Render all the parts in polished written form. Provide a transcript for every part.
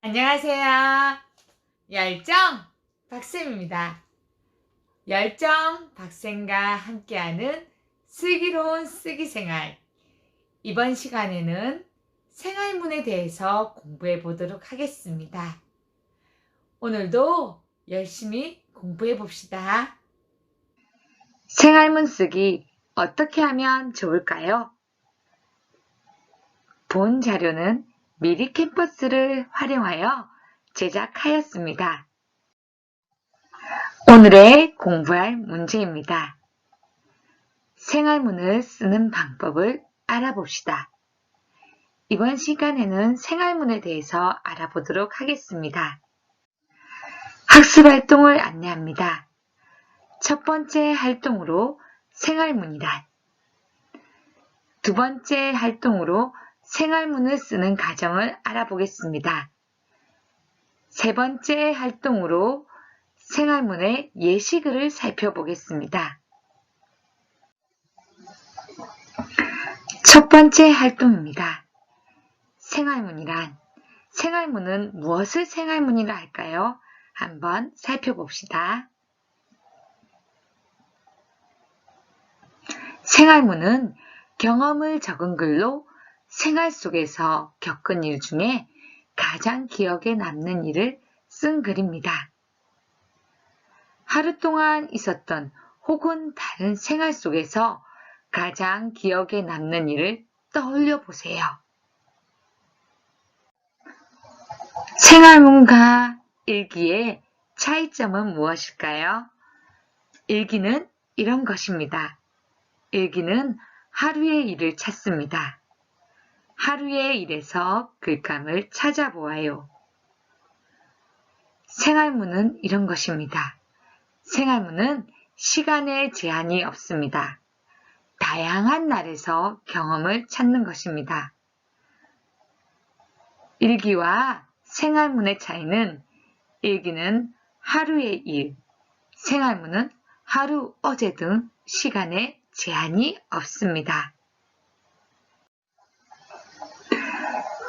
안녕하세요. 열정 박쌤입니다. 열정 박쌤과 함께하는 슬기로운 쓰기생활. 이번 시간에는 생활문에 대해서 공부해 보도록 하겠습니다. 오늘도 열심히 공부해 봅시다. 생활문 쓰기 어떻게 하면 좋을까요? 본 자료는 미리 캠퍼스를 활용하여 제작하였습니다. 오늘의 공부할 문제입니다. 생활문을 쓰는 방법을 알아봅시다. 이번 시간에는 생활문에 대해서 알아보도록 하겠습니다. 학습활동을 안내합니다. 첫 번째 활동으로 생활문이란, 두 번째 활동으로 생활문을 쓰는 과정을 알아보겠습니다. 세 번째 활동으로 생활문의 예시글을 살펴보겠습니다. 첫 번째 활동입니다. 생활문이란, 생활문은 무엇을 생활문이라 할까요? 한번 살펴봅시다. 생활문은 경험을 적은 글로 생활 속에서 겪은 일 중에 가장 기억에 남는 일을 쓴 글입니다. 하루 동안 있었던 혹은 다른 생활 속에서 가장 기억에 남는 일을 떠올려 보세요. 생활문과 일기의 차이점은 무엇일까요? 일기는 이런 것입니다. 일기는 하루의 일을 찾습니다. 하루의 일에서 글감을 찾아보아요. 생활문은 이런 것입니다. 생활문은 시간에 제한이 없습니다. 다양한 날에서 경험을 찾는 것입니다. 일기와 생활문의 차이는 일기는 하루의 일, 생활문은 하루, 어제 등 시간에 제한이 없습니다.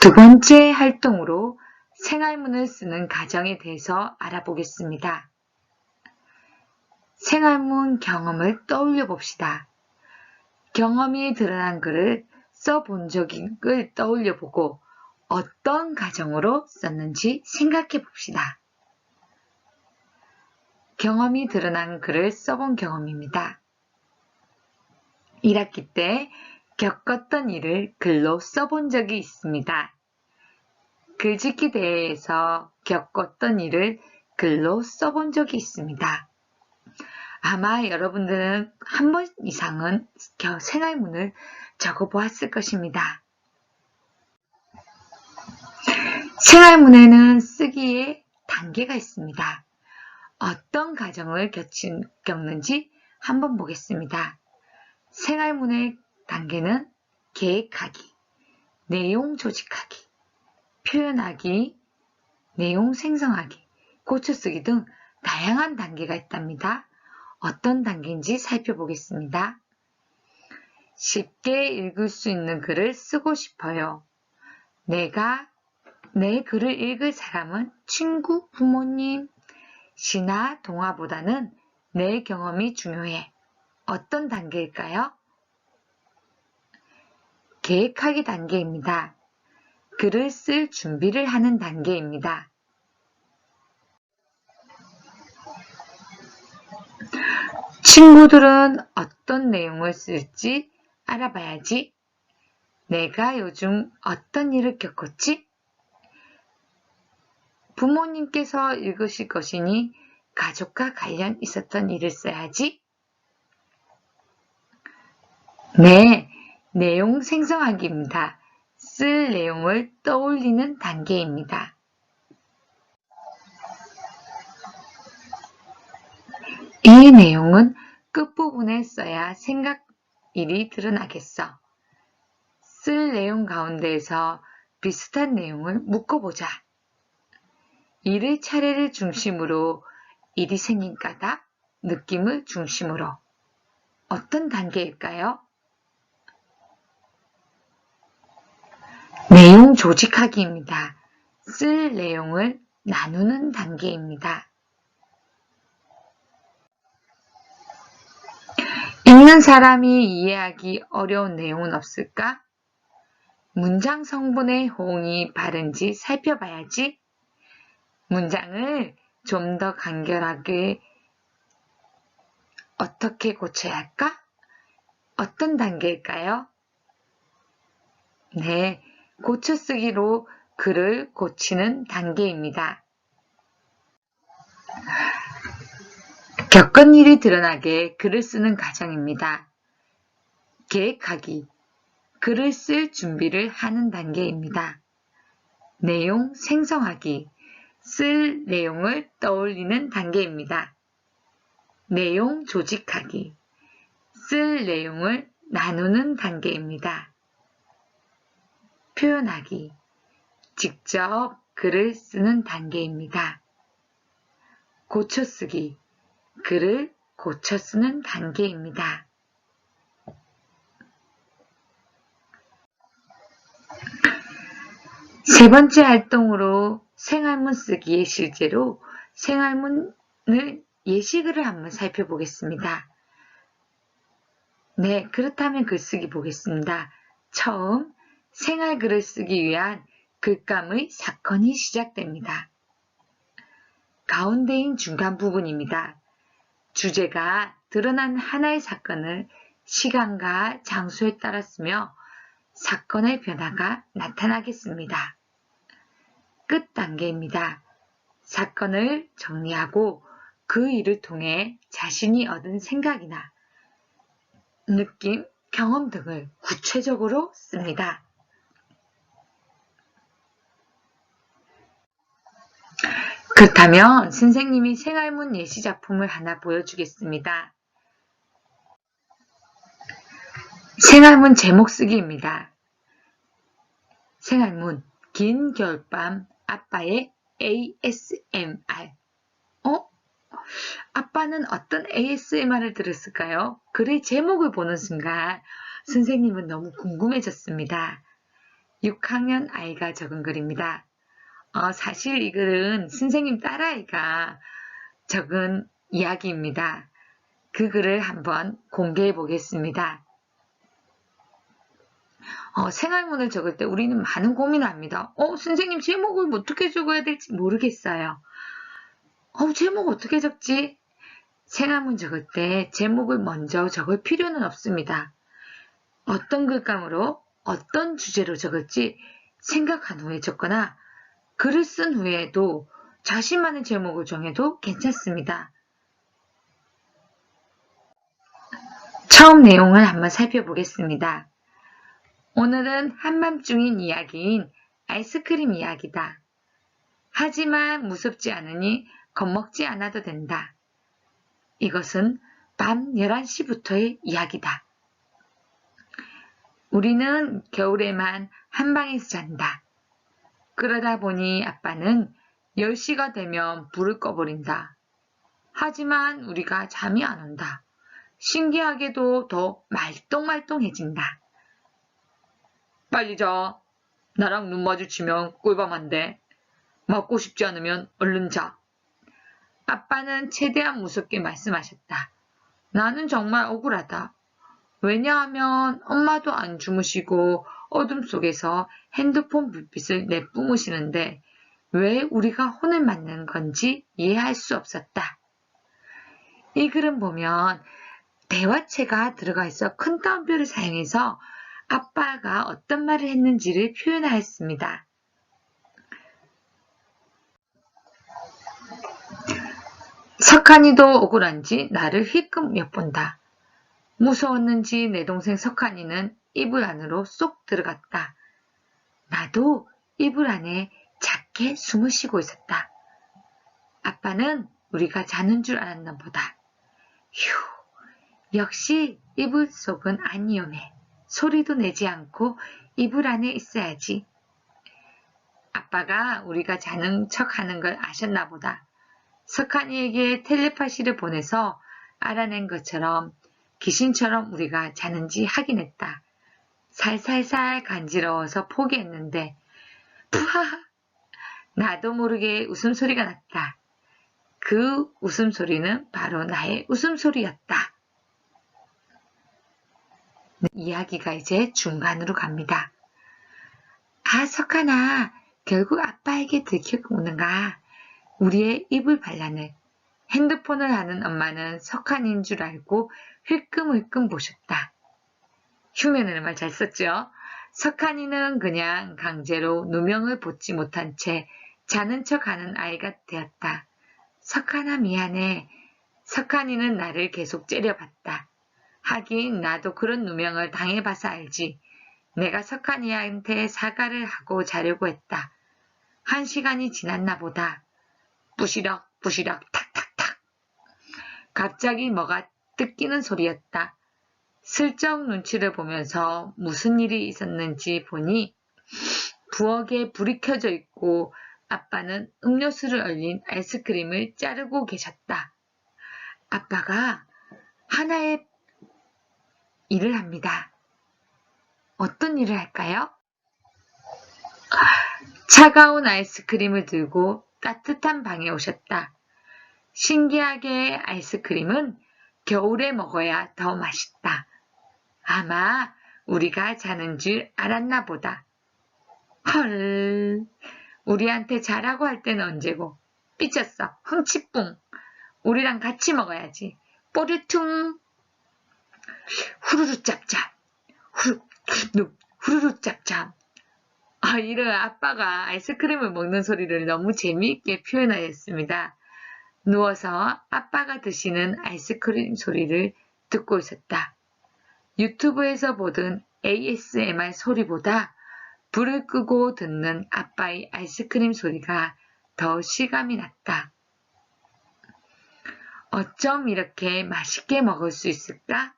두 번째 활동으로 생활문을 쓰는 과정에 대해서 알아보겠습니다. 생활문 경험을 떠올려 봅시다. 경험이 드러난 글을 써본 적을 떠올려 보고 어떤 과정으로 썼는지 생각해 봅시다. 경험이 드러난 글을 써본 경험입니다. 1학기 때 겪었던 일을 글로 써본 적이 있습니다. 글짓기 대회에서 겪었던 일을 글로 써본 적이 있습니다. 아마 여러분들은 한 번 이상은 생활문을 적어보았을 것입니다. 생활문에는 쓰기에 단계가 있습니다. 어떤 과정을 겪는지 한번 보겠습니다. 생활문의 단계는 계획하기, 내용 조직하기, 표현하기, 내용 생성하기, 고쳐쓰기 등 다양한 단계가 있답니다. 어떤 단계인지 살펴보겠습니다. 쉽게 읽을 수 있는 글을 쓰고 싶어요. 내가 내 글을 읽을 사람은 친구, 부모님, 시나 동화보다는 내 경험이 중요해. 어떤 단계일까요? 계획하기 단계입니다. 글을 쓸 준비를 하는 단계입니다. 친구들은 어떤 내용을 쓸지 알아봐야지. 내가 요즘 어떤 일을 겪었지? 부모님께서 읽으실 것이니 가족과 관련 있었던 일을 써야지. 네, 내용 생성하기입니다. 쓸 내용을 떠올리는 단계입니다. 이 내용은 끝부분에 써야 생각일이 드러나겠어. 쓸 내용 가운데에서 비슷한 내용을 묶어보자. 일의 차례를 중심으로 일이 생긴 까닭, 느낌을 중심으로. 어떤 단계일까요? 내용 조직하기입니다. 쓸 내용을 나누는 단계입니다. 읽는 사람이 이해하기 어려운 내용은 없을까? 문장 성분의 호응이 바른지 살펴봐야지. 문장을 좀 더 간결하게 어떻게 고쳐야 할까? 어떤 단계일까요? 네, 고쳐쓰기로 글을 고치는 단계입니다. 겪은 일이 드러나게 글을 쓰는 과정입니다. 계획하기, 글을 쓸 준비를 하는 단계입니다. 내용 생성하기, 쓸 내용을 떠올리는 단계입니다. 내용 조직하기, 쓸 내용을 나누는 단계입니다. 표현하기, 직접 글을 쓰는 단계입니다. 고쳐쓰기, 글을 고쳐 쓰는 단계입니다. 세 번째 활동으로 생활문 쓰기에 실제로 생활문을 예시글을 한번 살펴보겠습니다. 네, 그렇다면 글쓰기 보겠습니다. 처음 생활글을 쓰기 위한 글감의 사건이 시작됩니다. 가운데인 중간 부분입니다. 주제가 드러난 하나의 사건을 시간과 장소에 따라 쓰며 사건의 변화가 나타나겠습니다. 끝 단계입니다. 사건을 정리하고 그 일을 통해 자신이 얻은 생각이나 느낌, 경험 등을 구체적으로 씁니다. 그렇다면 선생님이 생활문 예시 작품을 하나 보여주겠습니다. 생활문 제목 쓰기입니다. 생활문, 긴 겨울밤 아빠의 ASMR. 아빠는 어떤 ASMR을 들었을까요? 글의 제목을 보는 순간 선생님은 너무 궁금해졌습니다. 6학년 아이가 적은 글입니다. 사실 이 글은 선생님 딸아이가 적은 이야기입니다. 그 글을 한번 공개해 보겠습니다. 생활문을 적을 때 우리는 많은 고민을 합니다. 선생님 제목을 어떻게 적어야 될지 모르겠어요. 제목 어떻게 적지? 생활문 적을 때 제목을 먼저 적을 필요는 없습니다. 어떤 글감으로 어떤 주제로 적을지 생각한 후에 적거나 글을 쓴 후에도 자신만의 제목을 정해도 괜찮습니다. 처음 내용을 한번 살펴보겠습니다. 오늘은 한밤중인 이야기인 아이스크림 이야기다. 하지만 무섭지 않으니 겁먹지 않아도 된다. 이것은 밤 11시부터의 이야기다. 우리는 겨울에만 한 방에서 잔다. 그러다 보니 아빠는 10시가 되면 불을 꺼버린다. 하지만 우리가 잠이 안 온다. 신기하게도 더 말똥말똥해진다. 빨리 자. 나랑 눈 마주치면 꿀밤한데. 맞고 싶지 않으면 얼른 자. 아빠는 최대한 무섭게 말씀하셨다. 나는 정말 억울하다. 왜냐하면 엄마도 안 주무시고 어둠 속에서 핸드폰 불빛을 내뿜으시는데 왜 우리가 혼을 맞는 건지 이해할 수 없었다. 이 글은 보면 대화체가 들어가 있어 큰 따옴표를 사용해서 아빠가 어떤 말을 했는지를 표현하였습니다. 석한이도 억울한지 나를 힐끔 엿본다. 무서웠는지 내 동생 석한이는 이불 안으로 쏙 들어갔다. 나도 이불 안에 작게 숨을 쉬고 있었다. 아빠는 우리가 자는 줄 알았나 보다. 휴, 역시 이불 속은 안 위험해. 소리도 내지 않고 이불 안에 있어야지. 아빠가 우리가 자는 척하는 걸 아셨나 보다. 석한이에게 텔레파시를 보내서 알아낸 것처럼 귀신처럼 우리가 자는지 확인했다. 살살살 간지러워서 포기했는데 푸하! 나도 모르게 웃음소리가 났다. 그 웃음소리는 바로 나의 웃음소리였다. 이야기가 이제 중간으로 갑니다. 아, 석하나, 결국 아빠에게 들켜오는가? 우리의 이불 반란을. 핸드폰을 하는 엄마는 석한인 줄 알고 흘끔흘끔 보셨다. 흉내내는 말 잘 썼죠? 석한이는 그냥 강제로 누명을 벗지 못한 채 자는 척하는 아이가 되었다. 석한아 미안해. 석한이는 나를 계속 째려봤다. 하긴 나도 그런 누명을 당해봐서 알지. 내가 석한이한테 사과를 하고 자려고 했다. 1시간이 지났나 보다. 부시럭 부시럭 탁탁탁. 갑자기 뭐가 뜯기는 소리였다. 슬쩍 눈치를 보면서 무슨 일이 있었는지 보니 부엌에 불이 켜져 있고 아빠는 음료수를 얼린 아이스크림을 자르고 계셨다. 아빠가 하나의 일을 합니다. 어떤 일을 할까요? 차가운 아이스크림을 들고 따뜻한 방에 오셨다. 신기하게 아이스크림은 겨울에 먹어야 더 맛있다. 아마 우리가 자는 줄 알았나 보다. 헐, 우리한테 자라고 할 때는 언제고. 삐쳤어, 흥치뿡. 우리랑 같이 먹어야지. 뽀르퉁. 후루루 짭짭. 후루루 짭짭. 이런 아빠가 아이스크림을 먹는 소리를 너무 재미있게 표현하였습니다. 누워서 아빠가 드시는 아이스크림 소리를 듣고 있었다. 유튜브에서 보던 ASMR 소리보다 불을 끄고 듣는 아빠의 아이스크림 소리가 더 실감이 났다. 어쩜 이렇게 맛있게 먹을 수 있을까?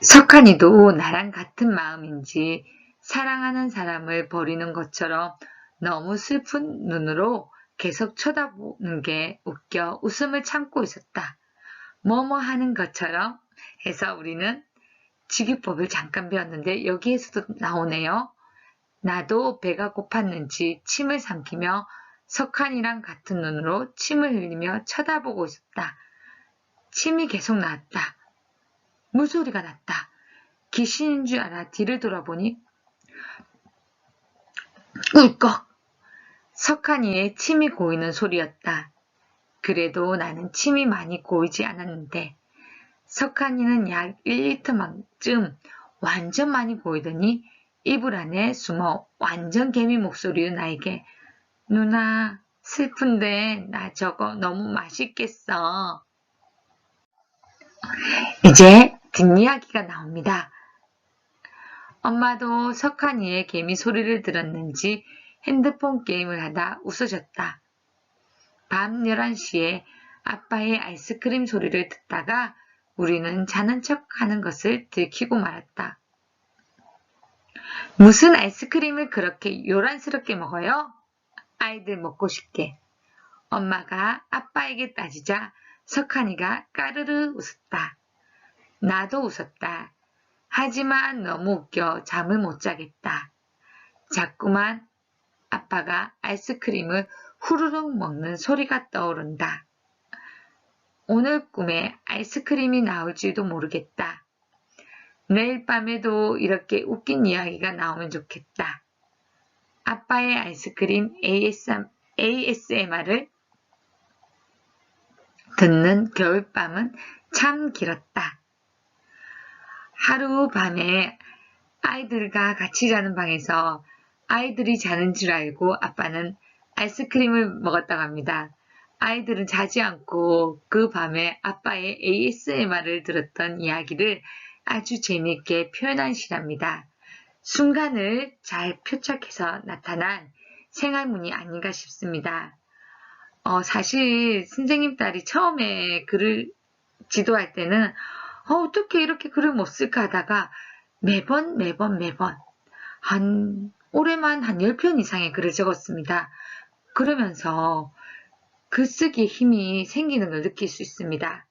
석한이도 나랑 같은 마음인지 사랑하는 사람을 버리는 것처럼 너무 슬픈 눈으로 계속 쳐다보는 게 웃겨 웃음을 참고 있었다. 뭐뭐 하는 것처럼 해서 우리는 직유법을 잠깐 배웠는데 여기에서도 나오네요. 나도 배가 고팠는지 침을 삼키며 석한이랑 같은 눈으로 침을 흘리며 쳐다보고 있었다. 침이 계속 나왔다. 물소리가 났다. 귀신인 줄 알아 뒤를 돌아보니 꿀꺽! 석한이의 침이 고이는 소리였다. 그래도 나는 침이 많이 고이지 않았는데 석한이는 약 1리터만큼 완전 많이 고이더니 이불 안에 숨어 완전 개미 목소리로 나에게 누나 슬픈데 나 저거 너무 맛있겠어. 이제 뒷이야기가 나옵니다. 엄마도 석한이의 개미 소리를 들었는지 핸드폰 게임을 하다 웃으셨다. 밤 11시에 아빠의 아이스크림 소리를 듣다가 우리는 자는 척 하는 것을 들키고 말았다. 무슨 아이스크림을 그렇게 요란스럽게 먹어요? 아이들 먹고 싶게. 엄마가 아빠에게 따지자 석한이가 까르르 웃었다. 나도 웃었다. 하지만 너무 웃겨 잠을 못 자겠다. 자꾸만 아빠가 아이스크림을 후루룩 먹는 소리가 떠오른다. 오늘 꿈에 아이스크림이 나올지도 모르겠다. 내일 밤에도 이렇게 웃긴 이야기가 나오면 좋겠다. 아빠의 아이스크림 ASMR을 듣는 겨울밤은 참 길었다. 하루 밤에 아이들과 같이 자는 방에서 아이들이 자는 줄 알고 아빠는 아이스크림을 먹었다고 합니다. 아이들은 자지 않고 그 밤에 아빠의 ASMR을 들었던 이야기를 아주 재미있게 표현한 시랍니다. 순간을 잘 표착해서 나타난 생활문이 아닌가 싶습니다. 사실 선생님 딸이 처음에 글을 지도할 때는 어떻게 이렇게 글을 못 쓸까 하다가 매번 올해만 한 10편 이상의 글을 적었습니다. 그러면서 글쓰기에 힘이 생기는 걸 느낄 수 있습니다.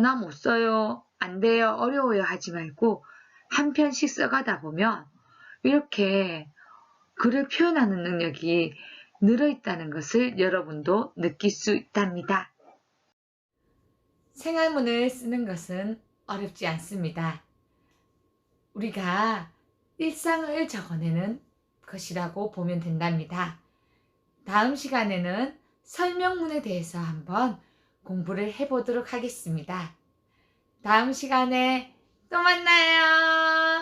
나 못 써요, 안 돼요, 어려워요 하지 말고 한 편씩 써가다 보면 이렇게 글을 표현하는 능력이 늘어있다는 것을 여러분도 느낄 수 있답니다. 생활문을 쓰는 것은 어렵지 않습니다. 우리가 일상을 적어내는 것이라고 보면 된답니다. 다음 시간에는 설명문에 대해서 한번 공부를 해보도록 하겠습니다. 다음 시간에 또 만나요.